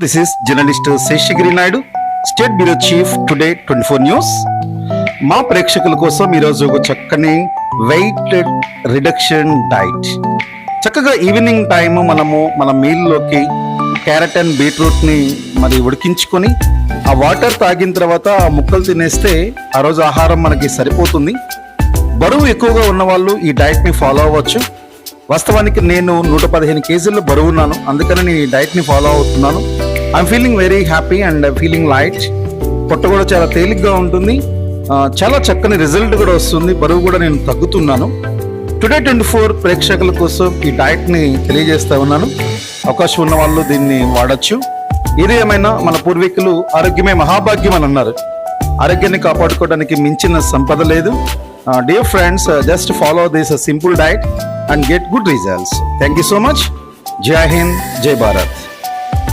This is journalist Seshagiri Naidu, State Bureau Chief, Today 24 News. మా ప్రేక్షకుల కోసం ఈరోజు ఒక చక్కని వెయిట్ రిడక్షన్ డైట్. చక్కగా ఈవినింగ్ టైము మనము మన మీల్లోకి క్యారెట్ అండ్ బీట్రూట్ని మరి ఉడికించుకొని ఆ వాటర్ తాగిన తర్వాత ఆ ముక్కలు తినేస్తే ఆ రోజు ఆహారం మనకి సరిపోతుంది. బరువు ఎక్కువగా ఉన్న వాళ్ళు ఈ డైట్ని ఫాలో అవ్వచ్చు. వాస్తవానికి నేను 115 కేజీల్లో బరువు ఉన్నాను, అందుకని నేను ఈ డైట్ని ఫాలో అవుతున్నాను. I'm feeling very happy and feeling light. పొట్ట కూడా చాలా తేలిగ్గా ఉంటుంది, చాలా చక్కని రిజల్ట్ కూడా వస్తుంది. బరువు కూడా నేను తగ్గుతున్నాను. టుడే 24 ప్రేక్షకుల కోసం ఈ డైట్ని తెలియజేస్తా ఉన్నాను. అవకాశం ఉన్న వాళ్ళు దీన్ని వాడచ్చు. ఇది ఏమైనా మన పూర్వీకులు ఆరోగ్యమే మహాభాగ్యం అని అన్నారు. ఆరోగ్యాన్ని కాపాడుకోవడానికి మించిన సంపద లేదు. Dear friends, just follow this simple diet and get good results. Thank you so much. Jai Hind, Jai Bharat.